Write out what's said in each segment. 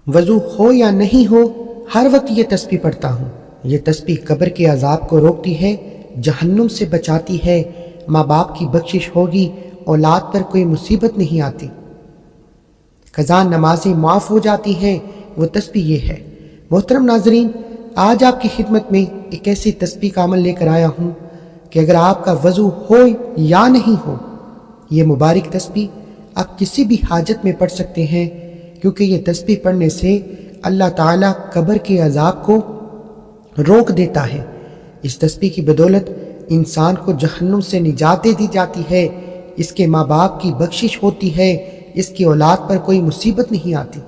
وضو ہو یا نہیں ہو ہر وقت یہ تسبیح پڑھتا ہوں۔ یہ تسبیح قبر کے عذاب کو روکتی ہے، جہنم سے بچاتی ہے، ماں باپ کی بخشش ہوگی، اولاد پر کوئی مصیبت نہیں آتی، قضا نمازیں معاف ہو جاتی ہیں، وہ تسبیح یہ ہے۔ محترم ناظرین، آج آپ کی خدمت میں ایک ایسی تسبیح کا عمل لے کر آیا ہوں کہ اگر آپ کا وضو ہو یا نہیں ہو، یہ مبارک تسبیح آپ کسی بھی حاجت میں پڑھ سکتے ہیں، کیونکہ یہ تسبیح پڑھنے سے اللہ تعالیٰ قبر کے عذاب کو روک دیتا ہے۔ اس تسبیح کی بدولت انسان کو جہنم سے نجات دی جاتی ہے، اس کے ماں باپ کی بخشش ہوتی ہے، اس کی اولاد پر کوئی مصیبت نہیں آتی،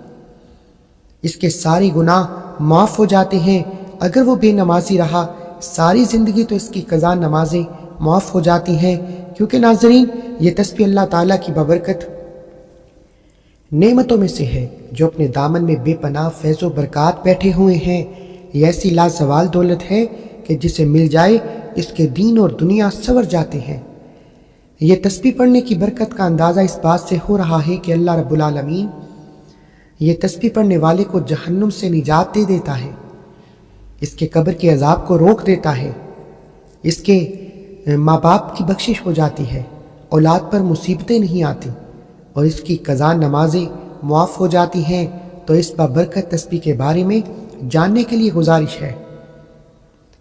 اس کے ساری گناہ معاف ہو جاتے ہیں۔ اگر وہ بے نمازی رہا ساری زندگی تو اس کی قضا نمازیں معاف ہو جاتی ہیں، کیونکہ ناظرین یہ تسبیح اللہ تعالیٰ کی بابرکت نعمتوں میں سے ہے، جو اپنے دامن میں بے پناہ فیض و برکات بیٹھے ہوئے ہیں۔ یہ ایسی لازوال دولت ہے کہ جسے مل جائے اس کے دین اور دنیا سنور جاتے ہیں۔ یہ تسبیح پڑھنے کی برکت کا اندازہ اس بات سے ہو رہا ہے کہ اللہ رب العالمین یہ تسبیح پڑھنے والے کو جہنم سے نجات دے دیتا ہے، اس کے قبر کے عذاب کو روک دیتا ہے، اس کے ماں باپ کی بخشش ہو جاتی ہے، اولاد پر مصیبتیں نہیں آتی، اور اس کی قضا نمازیں معاف ہو جاتی ہیں۔ تو اس بابرکت تسبیح کے بارے میں جاننے کے لیے گزارش ہے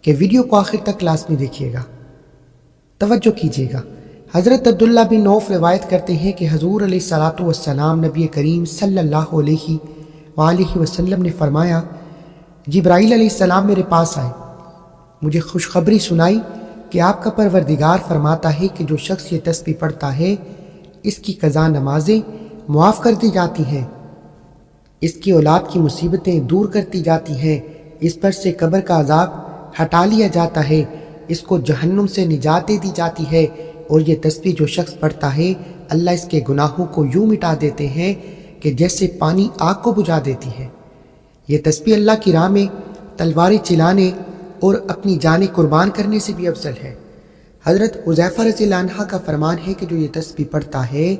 کہ ویڈیو کو آخر تک لازمی دیکھیے گا، توجہ کیجیے گا۔ حضرت عبداللہ بن عوف روایت کرتے ہیں کہ حضور علیہ الصلوۃ والسلام نبی کریم صلی اللہ علیہ وآلہ وسلم نے فرمایا، جبرائیل علیہ السلام میرے پاس آئے، مجھے خوشخبری سنائی کہ آپ کا پروردگار فرماتا ہے کہ جو شخص یہ تسبیح پڑھتا ہے اس کی قضا نمازیں معاف کر دی جاتی ہیں، اس کی اولاد کی مصیبتیں دور کرتی جاتی ہیں، اس پر سے قبر کا عذاب ہٹا لیا جاتا ہے، اس کو جہنم سے نجات دی جاتی ہے، اور یہ تسبیح جو شخص پڑھتا ہے اللہ اس کے گناہوں کو یوں مٹا دیتے ہیں کہ جیسے پانی آگ کو بجھا دیتی ہے۔ یہ تسبیح اللہ کی راہ میں تلواریں چلانے اور اپنی جانیں قربان کرنے سے بھی افضل ہے۔ حضرت حذیفہ رضی اللہ عنہ کا فرمان ہے کہ جو یہ تسبیح پڑھتا ہے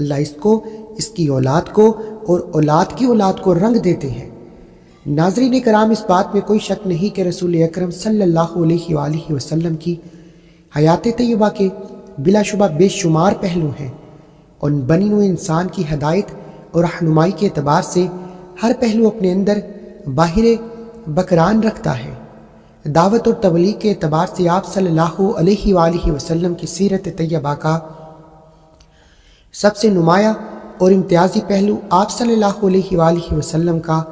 اللہ اس کو، اس کی اولاد کو اور اولاد کی اولاد کو رنگ دیتے ہیں۔ ناظرین کرام، اس بات میں کوئی شک نہیں کہ رسول اکرم صلی اللہ علیہ وآلہ وسلم کی حیات طیبہ کے بلا شبہ بے شمار پہلو ہیں، اور بنی نوع انسان کی ہدایت اور رہنمائی کے اعتبار سے ہر پہلو اپنے اندر باہر بکران رکھتا ہے۔ دعوت اور تبلیغ کے اعتبار سے آپ صلی اللہ علیہ وآلہ وسلم کی سیرت طیبہ کا سب سے نمایاں اور امتیازی پہلو آپ صلی اللہ علیہ وآلہ وسلم کا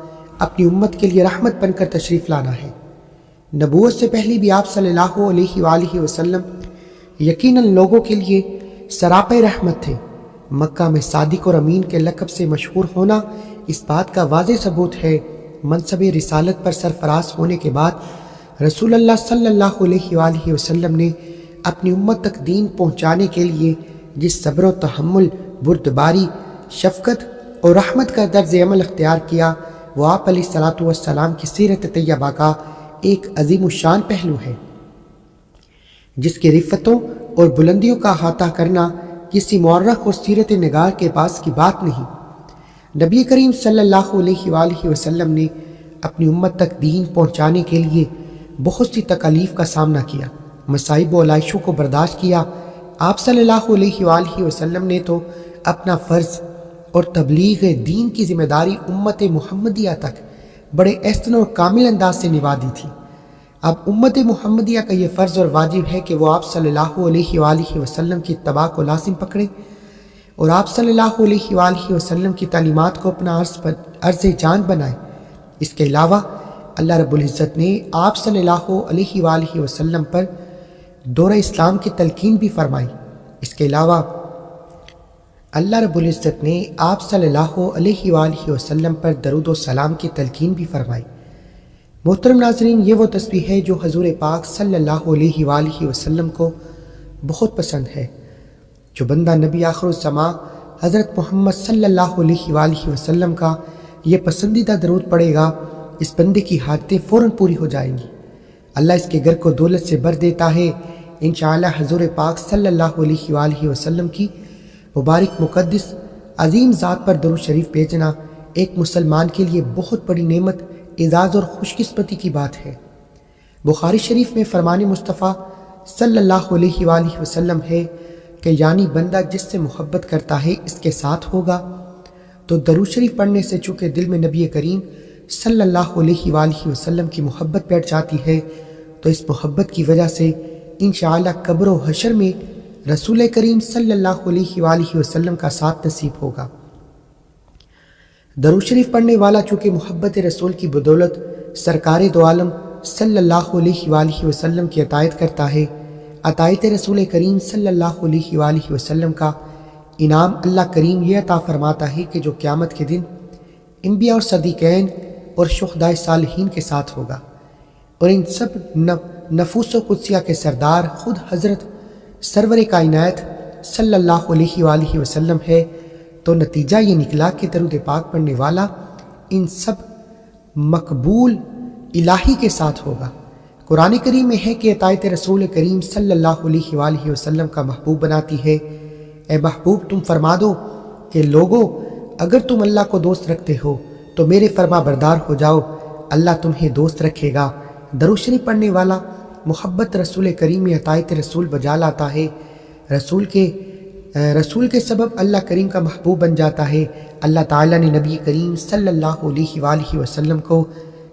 اپنی امت کے لیے رحمت بن کر تشریف لانا ہے۔ نبوت سے پہلے بھی آپ صلی اللہ علیہ وآلہ وسلم یقیناً لوگوں کے لیے سراپے رحمت تھے۔ مکہ میں صادق اور امین کے لقب سے مشہور ہونا اس بات کا واضح ثبوت ہے۔ منصب رسالت پر سرفراز ہونے کے بعد رسول اللہ صلی اللہ علیہ وآلہ وسلم نے اپنی امت تک دین پہنچانے کے لیے جس صبر و تحمل، بردباری، شفقت اور رحمت کا طرز عمل اختیار کیا، وہ آپ علیہ الصلوۃ والسلام کی سیرت طیبہ کا ایک عظیم الشان پہلو ہے، جس کی رفتوں اور بلندیوں کا احاطہ کرنا کسی مورخ اور سیرت نگار کے پاس کی بات نہیں۔ نبی کریم صلی اللہ علیہ وآلہ وسلم نے اپنی امت تک دین پہنچانے کے لیے بہت سی تکالیف کا سامنا کیا، مصائب و علائشوں کو برداشت کیا۔ آپ صلی اللہ علیہ وآلہ وسلم نے تو اپنا فرض اور تبلیغ دین کی ذمہ داری امت محمدیہ تک بڑے احسن اور کامل انداز سے نبھا دی تھی۔ اب امت محمدیہ کا یہ فرض اور واجب ہے کہ وہ آپ صلی اللہ علیہ وآلہ وسلم کی اتباع کو لازم پکڑے اور آپ صلی اللہ علیہ وآلہ وسلم کی تعلیمات کو اپنا عرض جان بنائے۔ اس کے علاوہ اللہ رب العزت نے آپ صلی اللہ علیہ وآلہ وسلم پر دورہ اسلام کی تلقین بھی فرمائی۔ اس کے علاوہ اللہ رب العزت نے آپ صلی اللہ علیہ وآلہ وسلم پر درود و سلام کی تلقین بھی فرمائی۔ محترم ناظرین، یہ وہ تسبیح ہے جو حضور پاک صلی اللہ علیہ وآلہ وسلم کو بہت پسند ہے۔ جو بندہ نبی آخر الزماں حضرت محمد صلی اللہ علیہ وآلہ وسلم کا یہ پسندیدہ درود پڑھے گا، اس بندے کی حاجتیں فوراً پوری ہو جائیں گی، اللہ اس کے گھر کو دولت سے بھر دیتا ہے۔ انشاءاللہ حضور پاک صلی اللہ علیہ وآلہ وسلم کی مبارک مقدس عظیم ذات پر درود شریف بھیجنا ایک مسلمان کے لیے بہت بڑی نعمت، اعزاز اور خوش قسمتی کی بات ہے۔ بخاری شریف میں فرمان مصطفیٰ صلی اللہ علیہ وآلہ وسلم ہے کہ یعنی بندہ جس سے محبت کرتا ہے اس کے ساتھ ہوگا۔ تو درود شریف پڑھنے سے چونکہ دل میں نبی کریم صلی اللہ علیہ وآلہ وسلم کی محبت بیٹھ جاتی ہے، تو اس محبت کی وجہ سے انشاءاللہ قبر و حشر میں رسول کریم صلی اللہ علیہ وآلہ وسلم کا ساتھ نصیب ہوگا۔ درود شریف پڑھنے والا چونکہ محبت رسول کی بدولت سرکار دو عالم صلی اللہ علیہ وآلہ وسلم کی عطایت کرتا ہے، عطایت رسول کریم صلی اللہ علیہ وآلہ وسلم کا انعام اللہ کریم یہ عطا فرماتا ہے کہ جو قیامت کے دن انبیاء اور صدیقین اور شہداء صالحین کے ساتھ ہوگا، اور ان سب نفوس و قدسیہ کے سردار خود حضرت سرور کائنات صلی اللہ علیہ وآلہ وسلم ہے۔ تو نتیجہ یہ نکلا کہ درود پاک پڑھنے والا ان سب مقبول الہی کے ساتھ ہوگا۔ قرآن کریم میں ہے کہ عطایت رسول کریم صلی اللہ علیہ وآلہ وسلم کا محبوب بناتی ہے۔ اے محبوب تم فرما دو کہ لوگو اگر تم اللہ کو دوست رکھتے ہو تو میرے فرما بردار ہو جاؤ، اللہ تمہیں دوست رکھے گا۔ درود شریف پڑھنے والا محبت رسول کریم میں عطایت رسول بجا لاتا ہے، رسول کے سبب اللہ کریم کا محبوب بن جاتا ہے۔ اللہ تعالیٰ نے نبی کریم صلی اللہ علیہ وآلہ وسلم کو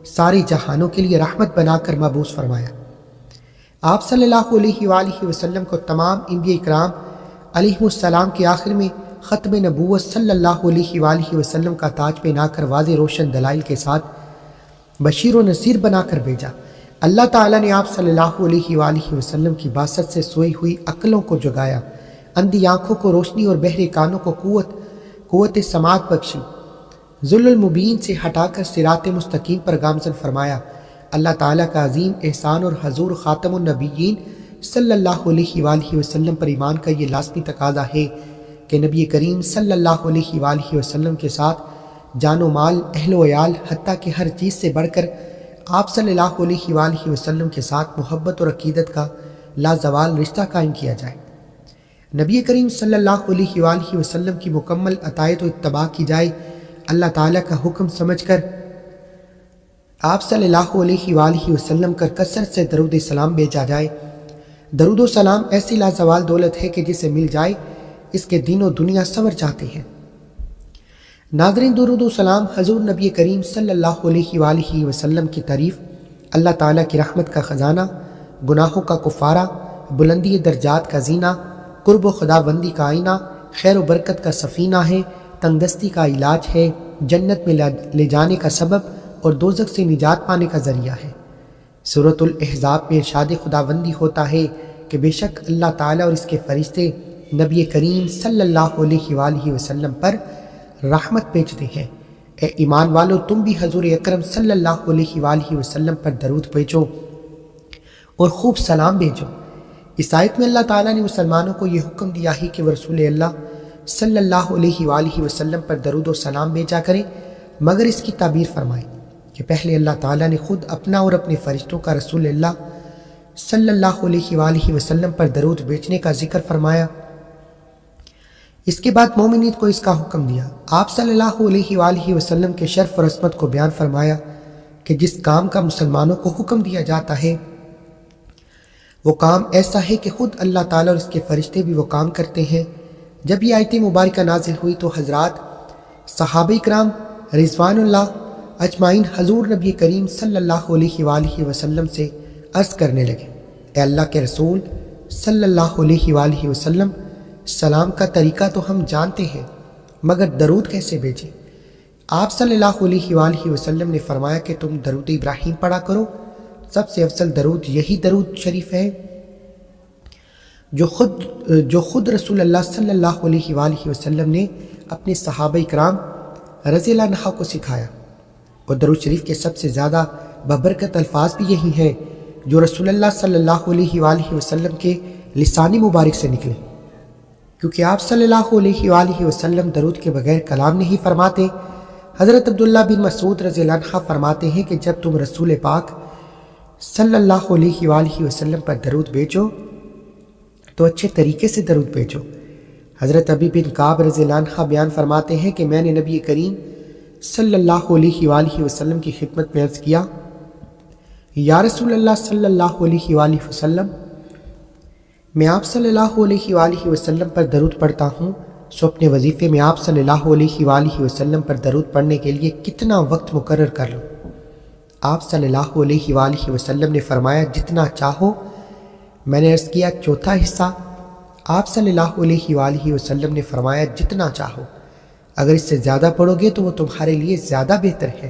سارے جہانوں کے لیے رحمت بنا کر مبعوث فرمایا۔ آپ صلی اللہ علیہ وآلہ وسلم کو تمام انبیاء اکرام علیہ السلام کے آخر میں ختم نبوت صلی اللہ علیہ وآلہ وسلم کا تاج پہنا کر واضح روشن دلائل کے ساتھ بشیر و نذیر بنا کر بھیجا۔ اللہ تعالیٰ نے آپ صلی اللہ علیہ وآلہ وسلم کی باسط سے سوئی ہوئی عقلوں کو جگایا، اندھی آنکھوں کو روشنی اور بہرے کانوں کو قوت سماعت بخشی، ذل المبین سے ہٹا کر صراط مستقیم پر گامزن فرمایا۔ اللہ تعالیٰ کا عظیم احسان اور حضور خاتم النبیین صلی اللہ علیہ وآلہ وسلم پر ایمان کا یہ لازمی تقاضا ہے کہ نبی کریم صلی اللہ علیہ وآلہ وسلم کے ساتھ جان و مال، اہل و عیال، حتیٰ کہ ہر چیز سے بڑھ کر آپ صلی اللہ علیہ وآلہ وسلم کے ساتھ محبت اور عقیدت کا لازوال رشتہ قائم کیا جائے۔ نبی کریم صلی اللہ علیہ وآلہ وسلم کی مکمل عطایت و اتباع کی جائے۔ اللہ تعالیٰ کا حکم سمجھ کر آپ صلی اللہ علیہ وآلہ وسلم کر کثرت سے درود سلام بھیجا جائے۔ درود و سلام ایسی لازوال دولت ہے کہ جسے مل جائے اس کے دین و دنیا سنور جاتے ہیں۔ ناظرین، درود و سلام حضور نبی کریم صلی اللہ علیہ وآلہ وسلم کی تعریف، اللہ تعالیٰ کی رحمت کا خزانہ، گناہوں کا کفارہ، بلندی درجات کا زینہ، قرب و خداوندی کا آئینہ، خیر و برکت کا سفینہ ہے، تنگدستی کا علاج ہے، جنت میں لے جانے کا سبب اور دوزخ سے نجات پانے کا ذریعہ ہے۔ سورۃ الاحزاب میں ارشاد خداوندی ہوتا ہے کہ بے شک اللہ تعالیٰ اور اس کے فرشتے نبی کریم صلی اللہ علیہ وآلہ وسلم پر رحمت بھیجتے ہیں۔ اے ایمان والو، تم بھی حضور اکرم صلی اللہ علیہ وآلہ وسلم پر درود بھیجو اور خوب سلام بھیجو۔ اس آیت میں اللہ تعالیٰ نے مسلمانوں کو یہ حکم دیا ہے کہ وہ رسول اللہ صلی اللہ علیہ وآلہ وسلم پر درود و سلام بھیجا کریں، مگر اس کی تعبیر فرمائیں کہ پہلے اللہ تعالیٰ نے خود اپنا اور اپنے فرشتوں کا رسول اللہ صلی اللہ علیہ وآلہ وسلم پر درود بھیجنے کا ذکر فرمایا، اس کے بعد مومنین کو اس کا حکم دیا۔ آپ صلی اللہ علیہ وآلہ وسلم کے شرف اور عصمت کو بیان فرمایا کہ جس کام کا مسلمانوں کو حکم دیا جاتا ہے وہ کام ایسا ہے کہ خود اللہ تعالیٰ اور اس کے فرشتے بھی وہ کام کرتے ہیں۔ جب یہ آیت مبارکہ نازل ہوئی تو حضرات صحابہ کرام رضوان اللہ اجمعین حضور نبی کریم صلی اللہ علیہ وآلہ وسلم سے عرض کرنے لگے، اے اللہ کے رسول صلی اللہ علیہ وآلہ وسلم، سلام کا طریقہ تو ہم جانتے ہیں، مگر درود کیسے بھیجیں؟ آپ صلی اللہ علیہ وآلہ وسلم نے فرمایا کہ تم درود ابراہیم پڑھا کرو، سب سے افضل درود یہی درود شریف ہے جو خود رسول اللہ صلی اللہ علیہ وآلہ وسلم نے اپنے صحابہ کرام رضی اللہ عنہ کو سکھایا، اور درود شریف کے سب سے زیادہ ببرکت الفاظ بھی یہی ہیں جو رسول اللہ صلی اللہ علیہ وآلہ وسلم کے لسانی مبارک سے نکلے، کیونکہ آپ صلی اللہ علیہ وآلہ وسلم درود کے بغیر کلام نہیں فرماتے۔ حضرت عبداللہ بن مسعود رضی اللہ عنہ فرماتے ہیں کہ جب تم رسول پاک صلی اللہ علیہ وآلہ وسلم پر درود بھیجو تو اچھے طریقے سے درود بھیجو۔ حضرت ابی بن کعب رضی اللہ عنہ بیان فرماتے ہیں کہ میں نے نبی کریم صلی اللہ علیہ وآلہ وسلم کی خدمت میں عرض کیا، یا رسول اللہ صلی اللہ علیہ وآلہ وسلم، میں آپ صلی اللہ علیہ وآلہ وسلم پر درود پڑھتا ہوں، سو اپنے وظیفے میں آپ صلی اللہ علیہ وآلہ وسلم پر درود پڑھنے کے لیے کتنا وقت مقرر کر لوں؟ آپ صلی اللہ علیہ وآلہ وسلم نے فرمایا، جتنا چاہو۔ میں نے عرض کیا، چوتھا حصہ؟ آپ صلی اللہ علیہ وآلہ وسلم نے فرمایا، جتنا چاہو، اگر اس سے زیادہ پڑھو گے تو وہ تمہارے لیے زیادہ بہتر ہے۔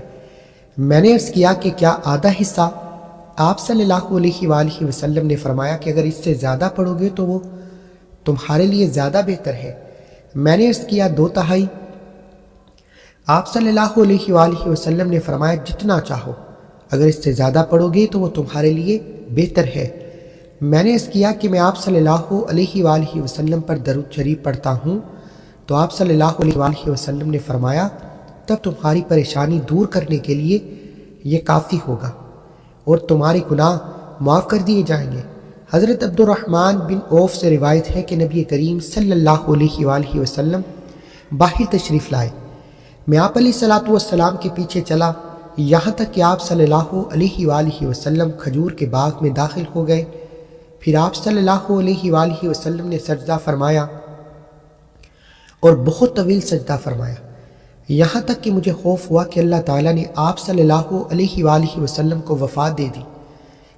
میں نے عرض کیا کہ کیا آدھا حصہ؟ آپ صلی اللہ علیہ وآلہ وسلم نے فرمایا کہ اگر اس سے زیادہ پڑھو گے تو وہ تمہارے لیے زیادہ بہتر ہے۔ میں نے عرض کیا، دو تہائی؟ آپ صلی اللہ علیہ وآلہ وسلم نے فرمایا، جتنا چاہو، اگر اس سے زیادہ پڑھو گے تو وہ تمہارے لیے بہتر ہے۔ میں نے عرض کیا کہ میں آپ صلی اللہ علیہ وآلہ وسلم پر درود شریف پڑھتا ہوں، تو آپ صلی اللہ علیہ وآلہ وسلم نے فرمایا، تب تمہاری پریشانی دور کرنے کے لیے یہ کافی ہوگا اور تمہارے گناہ معاف کر دیے جائیں گے۔ حضرت عبد الرحمن بن عوف سے روایت ہے کہ نبی کریم صلی اللہ علیہ وآلہ وسلم باہر تشریف لائے۔ میں آپ علیہ الصلوۃ والسلام کے پیچھے چلا، یہاں تک کہ آپ صلی اللہ علیہ وآلہ وسلم کھجور کے باغ میں داخل ہو گئے۔ پھر آپ صلی اللہ علیہ وآلہ وسلم نے سجدہ فرمایا اور بہت طویل سجدہ فرمایا، یہاں تک کہ مجھے خوف ہوا کہ اللہ تعالیٰ نے آپ صلی اللہ علیہ وآلہ وسلم کو وفات دے دی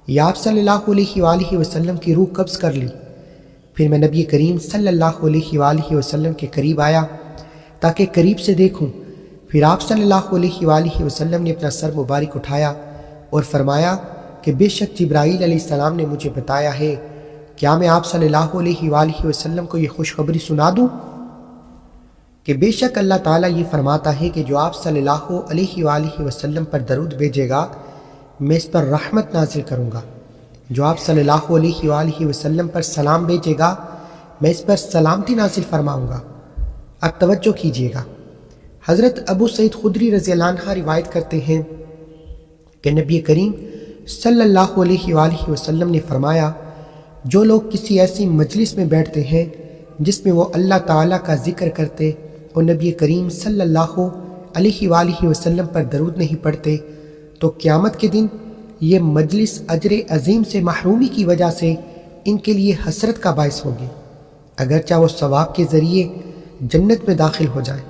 یا آپ صلی اللہ علیہ وآلہ وسلم کی روح قبض کر لی۔ پھر میں نبی کریم صلی اللہ علیہ وآلہ وسلم کے قریب آیا تاکہ قریب سے دیکھوں۔ پھر آپ صلی اللہ علیہ وآلہ وسلم نے اپنا سر مبارک اٹھایا اور فرمایا کہ بے شک جبرائیل علیہ السلام نے مجھے بتایا ہے، کیا میں آپ صلی اللہ علیہ وآلہ وسلم کو یہ خوشخبری سنا دوں کہ بے شک اللہ تعالیٰ یہ فرماتا ہے کہ جو آپ صلی اللہ علیہ وآلہ وسلم پر درود بھیجے گا میں اس پر رحمت نازل کروں گا، جو آپ صلی اللہ علیہ وآلہ وسلم پر سلام بھیجے گا میں اس پر سلامتی نازل فرماؤں گا۔ اب توجہ کیجیے گا، حضرت ابو سعید خدری رضی اللہ عنہ روایت کرتے ہیں کہ نبی کریم صلی اللہ علیہ وآلہ وسلم نے فرمایا، جو لوگ کسی ایسی مجلس میں بیٹھتے ہیں جس میں وہ اللہ تعالیٰ کا ذکر کرتے اور نبی کریم صلی اللہ علیہ وآلہ وسلم پر درود نہیں پڑھتے، تو قیامت کے دن یہ مجلس اجر عظیم سے محرومی کی وجہ سے ان کے لیے حسرت کا باعث ہوگی، اگرچہ وہ ثواب کے ذریعے جنت میں داخل ہو جائیں۔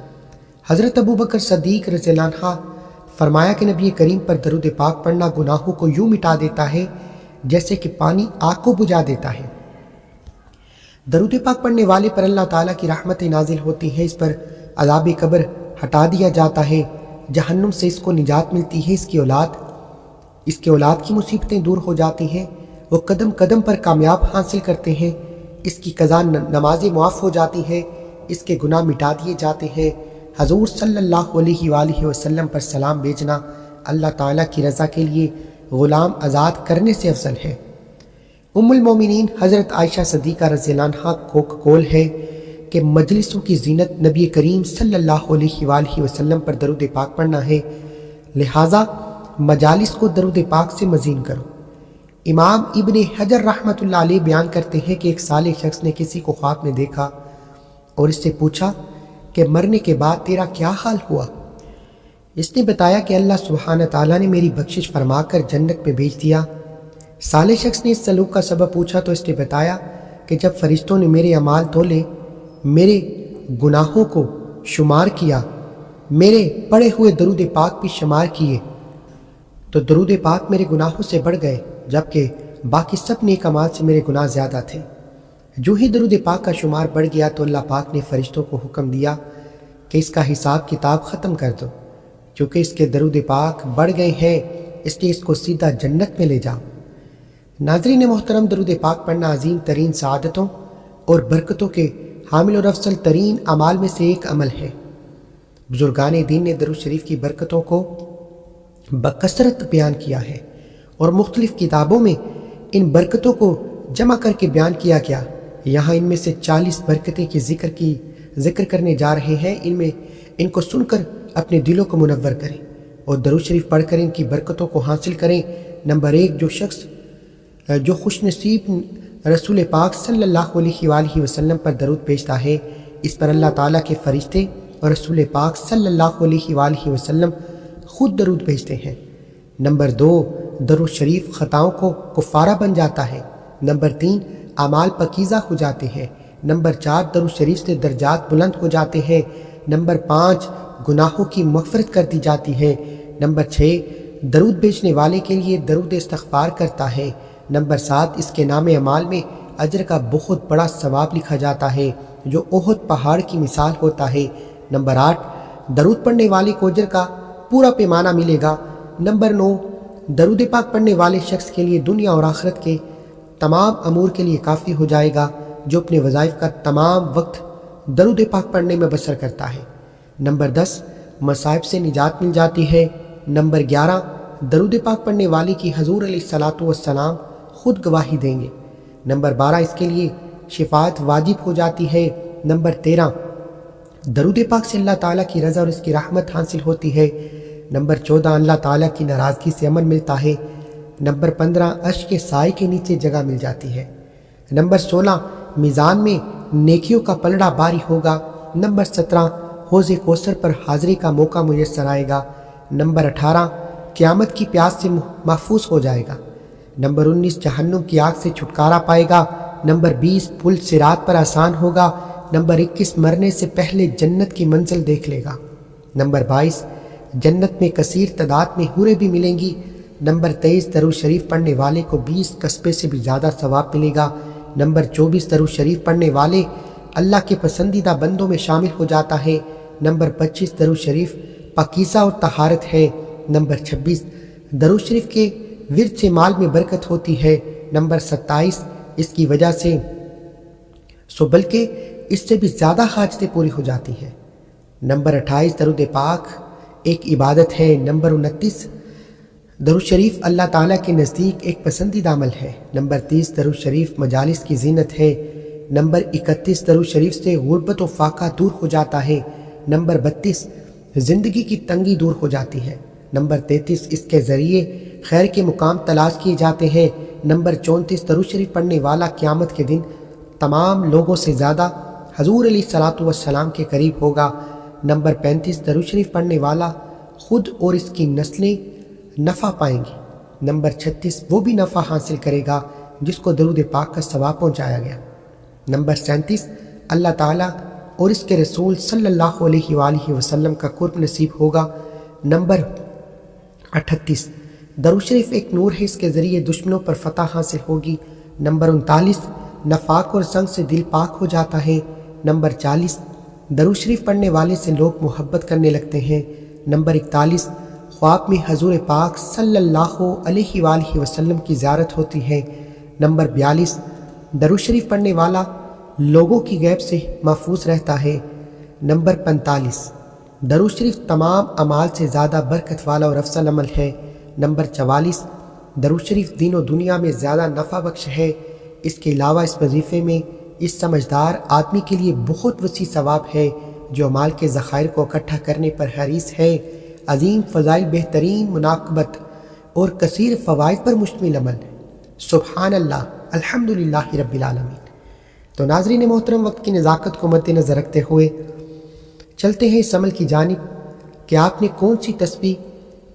حضرت ابو بکر صدیق رضی اللہ عنہ فرمایا کہ نبی کریم پر درود پاک پڑھنا گناہوں کو یوں مٹا دیتا ہے جیسے کہ پانی آگ کو بجھا دیتا ہے۔ درود پاک پڑھنے والے پر اللہ تعالیٰ کی رحمتیں نازل ہوتی ہیں، اس پر عذاب قبر ہٹا دیا جاتا ہے، جہنم سے اس کو نجات ملتی ہے، اس کی اولاد کی مصیبتیں دور ہو جاتی ہیں، وہ قدم قدم پر کامیاب حاصل کرتے ہیں، اس کی قضا نمازیں معاف ہو جاتی ہیں، اس کے گناہ مٹا دیے جاتے ہیں۔ حضور صلی اللہ علیہ وآلہ وسلم پر سلام بھیجنا اللہ تعالیٰ کی رضا کے لیے غلام آزاد کرنے سے افضل ہے۔ ام المومنین حضرت عائشہ صدیقہ رضی اللہ عنہ کو قول ہے کہ مجلسوں کی زینت نبی کریم صلی اللہ علیہ وآلہ وسلم پر درود پاک پڑھنا ہے، لہٰذا مجالس کو درود پاک سے مزین کرو۔ امام ابن حجر رحمۃ اللہ علیہ بیان کرتے ہیں کہ ایک صالح شخص نے کسی کو خواب میں دیکھا اور اس سے پوچھا کہ مرنے کے بعد تیرا کیا حال ہوا؟ اس نے بتایا کہ اللہ سبحانہ تعالیٰ نے میری بخشش فرما کر جنت میں بھیج دیا۔ صالح شخص نے اس سلوک کا سبب پوچھا تو اس نے بتایا کہ جب فرشتوں نے میرے اعمال تولے، میرے گناہوں کو شمار کیا، میرے پڑھے ہوئے درود پاک بھی شمار کیے، تو درود پاک میرے گناہوں سے بڑھ گئے، جبکہ باقی سب نیک اعمال سے میرے گناہ زیادہ تھے۔ جو ہی درود پاک کا شمار بڑھ گیا تو اللہ پاک نے فرشتوں کو حکم دیا کہ اس کا حساب کتاب ختم کر دو، کیونکہ اس کے درود پاک بڑھ گئے ہیں، اس لیے اس کو سیدھا جنت میں لے جاؤ۔ ناظرین محترم، درود پاک پڑھنا عظیم ترین سعادتوں اور برکتوں کے حامل اور افضل ترین اعمال میں سے ایک عمل ہے۔ بزرگان دین نے درود شریف کی برکتوں کو بکثرت بیان کیا ہے اور مختلف کتابوں میں ان برکتوں کو جمع کر کے بیان کیا گیا۔ یہاں ان میں سے 40 برکتیں کی ذکر کرنے جا رہے ہیں، ان کو سن کر اپنے دلوں کو منور کریں اور درود شریف پڑھ کر ان کی برکتوں کو حاصل کریں۔ نمبر 1، جو خوش نصیب رسول پاک صلی اللہ علیہ وآلہ وسلم پر درود بھیجتا ہے، اس پر اللہ تعالیٰ کے فرشتے اور رسول پاک صلی اللہ علیہ وآلہ وسلم خود درود بھیجتے ہیں۔ نمبر 2، درود شریف خطاؤں کو کفارہ بن جاتا ہے۔ نمبر 3، اعمال پاکیزہ ہو جاتے ہیں۔ نمبر 4، درود شریف سے درجات بلند ہو جاتے ہیں۔ نمبر 5، گناہوں کی مغفرت کر دی جاتی ہے۔ نمبر 6، درود بھیجنے والے کے لیے درود استغفار کرتا ہے۔ نمبر 7، اس کے نام اعمال میں اجر کا بہت بڑا ثواب لکھا جاتا ہے جو احد پہاڑ کی مثال ہوتا ہے۔ نمبر 8، درود پڑھنے والے کو اجر کا پورا پیمانہ ملے گا۔ نمبر 9، درود پاک پڑھنے والے شخص کے لیے دنیا اور آخرت کے تمام امور کے لیے کافی ہو جائے گا جو اپنے وظائف کا تمام وقت درود پاک پڑھنے میں بسر کرتا ہے۔ نمبر 10، مصائب سے نجات مل جاتی ہے۔ نمبر 11، درود پاک پڑھنے والے کی حضور علیہ الصلاۃ والسلام خود گواہی دیں گے۔ نمبر 12، اس کے لیے شفاعت واجب ہو جاتی ہے۔ نمبر 13، درود پاک سے اللہ تعالیٰ کی رضا اور اس کی رحمت حاصل ہوتی ہے۔ نمبر 14، اللہ تعالیٰ کی ناراضگی سے امن ملتا ہے۔ نمبر 15، عرش کے سائے کے نیچے جگہ مل جاتی ہے۔ نمبر 16، میزان میں نیکیوں کا پلڑا باری ہوگا۔ نمبر 17، حوض کوثر پر حاضری کا موقع میسر آئے گا۔ نمبر 18، قیامت کی پیاس سے محفوظ ہو جائے گا۔ نمبر 19، جہنم کی آگ سے چھٹکارا پائے گا۔ نمبر 20، پل صراط پر آسان ہوگا۔ نمبر 21، مرنے سے پہلے جنت کی منزل دیکھ لے گا۔ نمبر 22، جنت میں کثیر تعداد میں حوریں بھی ملیں گی۔ نمبر 23، درود شریف پڑھنے والے کو 20 قصبے سے بھی زیادہ ثواب ملے گا۔ نمبر 24، درود شریف پڑھنے والے اللہ کے پسندیدہ بندوں میں شامل ہو جاتا ہے۔ نمبر 25، درود شریف پاکیزہ اور طہارت ہے۔ نمبر 26، درود شریف کے ورد سے مال میں برکت ہوتی ہے۔ نمبر 27، اس کی وجہ سے بلکہ اس سے بھی زیادہ حاجتیں پوری ہو جاتی ہیں۔ نمبر 28، درود پاک ایک عبادت ہے۔ نمبر 29، درود شریف اللہ تعالیٰ کے نزدیک ایک پسندیدہ عمل ہے۔ نمبر 30، درود شریف مجالس کی زینت ہے۔ نمبر 31، درود شریف سے غربت و فاقہ دور ہو جاتا ہے۔ نمبر 32، زندگی کی تنگی دور ہو جاتی ہے۔ نمبر 33، اس کے ذریعے خیر کے مقام تلاش کیے جاتے ہیں۔ نمبر 34، درود شریف پڑھنے والا قیامت کے دن تمام لوگوں سے زیادہ حضور علیہ الصلاۃ والسلام کے قریب ہوگا۔ نمبر 35، درود شریف پڑھنے والا خود اور اس کی نسلیں نفع پائیں گی۔ نمبر 36، وہ بھی نفع حاصل کرے گا جس کو درود پاک کا ثواب پہنچایا گیا۔ نمبر 37، اللہ تعالیٰ اور اس کے رسول صلی اللہ علیہ وآلہ وسلم کا قرب نصیب ہوگا۔ نمبر 38، درود شریف ایک نور ہے، اس کے ذریعے دشمنوں پر فتح حاصل ہوگی۔ نمبر 39، نفاق اور زنگ سے دل پاک ہو جاتا ہے۔ نمبر 40، درود شریف پڑھنے والے سے لوگ محبت کرنے لگتے ہیں۔ نمبر 41، خواب میں حضور پاک صلی اللہ علیہ وآلہ وسلم کی زیارت ہوتی ہے۔ نمبر 42، درود شریف پڑھنے والا لوگوں کی غیب سے محفوظ رہتا ہے۔ نمبر 45، درود شریف تمام اعمال سے زیادہ برکت والا اور افضل عمل ہے۔ نمبر 44، درود شریف دین و دنیا میں زیادہ نفع بخش ہے۔ اس کے علاوہ اس وظیفے میں اس سمجھدار آدمی کے لیے بہت وسیع ثواب ہے جو اعمال کے ذخائر کو اکٹھا کرنے پر حریص ہے۔ عظیم فضائل، بہترین مناقبت اور کثیر فوائد پر مشتمل عمل۔ سبحان اللہ، الحمدللہ رب العالمین۔ تو ناظرین محترم، وقت کی نزاکت کو مد نظر رکھتے ہوئے چلتے ہیں اس عمل کی جانب کہ آپ نے کون سی تسبیح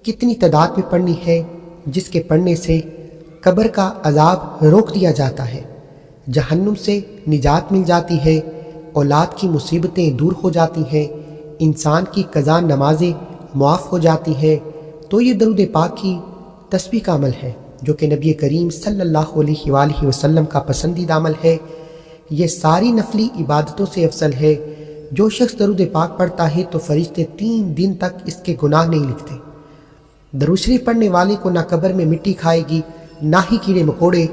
کتنی تعداد میں پڑھنی ہے جس کے پڑھنے سے قبر کا عذاب روک دیا جاتا ہے، جہنم سے نجات مل جاتی ہے، اولاد کی مصیبتیں دور ہو جاتی ہیں، انسان کی قضا نمازیں معاف ہو جاتی ہیں۔ تو یہ درود پاک کی تسبیح کا عمل ہے جو کہ نبی کریم صلی اللہ علیہ وآلہ وسلم کا پسندیدہ عمل ہے۔ یہ ساری نفلی عبادتوں سے افضل ہے۔ جو شخص درود پاک پڑھتا ہے تو فرشتے 3 دن تک اس کے گناہ نہیں لکھتے۔ درود شریف پڑھنے والے کو نہ قبر میں مٹی کھائے گی نہ ہی کیڑے مکوڑے۔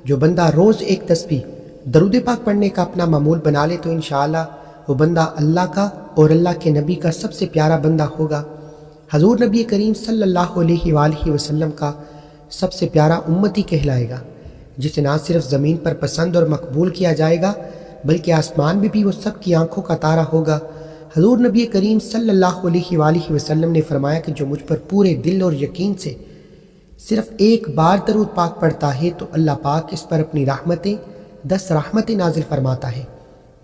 جو بندہ روز ایک تسبیح درود پاک پڑھنے کا اپنا معمول بنا لے تو انشاءاللہ وہ بندہ اللہ کا اور اللہ کے نبی کا سب سے پیارا بندہ ہوگا۔ حضور نبی کریم صلی اللہ علیہ وآلہ وسلم کا سب سے پیارا امتی کہلائے گا، جسے نہ صرف زمین پر پسند اور مقبول کیا جائے گا بلکہ آسمان میں بھی وہ سب کی آنکھوں کا تارا ہوگا۔ حضور نبی کریم صلی اللہ علیہ وآلہ وسلم نے فرمایا کہ جو مجھ پر پورے دل اور یقین سے صرف ایک بار درود پاک پڑھتا ہے تو اللہ پاک اس پر اپنی رحمتیں 10 رحمتیں نازل فرماتا ہے،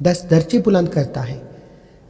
10 درجے بلند کرتا ہے۔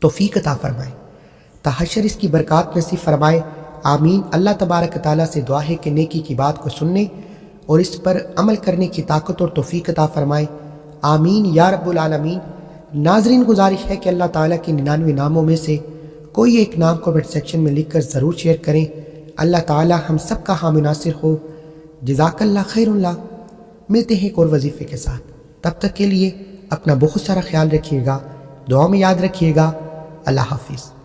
توفیق عطا فرمائے۔ تحشر اس کی برکات نصیب فرمائے، آمین۔ اللہ تبارک تعالیٰ سے دعا ہے کہ نیکی کی بات کو سننے اور اس پر عمل کرنے کی طاقت اور توفیق عطا فرمائے، آمین یا رب العالمین۔ ناظرین، گزارش ہے کہ اللہ تعالیٰ کے 99 ناموں میں سے کوئی ایک نام کومنٹ سیکشن میں لکھ کر ضرور شیئر کریں۔ اللہ تعالیٰ ہم سب کا حامی ناصر ہو۔ جزاک اللہ خیر اللہ۔ ملتے ہیں ایک اور وظیفے کے ساتھ، تب تک کے لیے اپنا بہت سارا خیال رکھیے گا، دعا میں یاد رکھیے گا۔ اللہ حافظ۔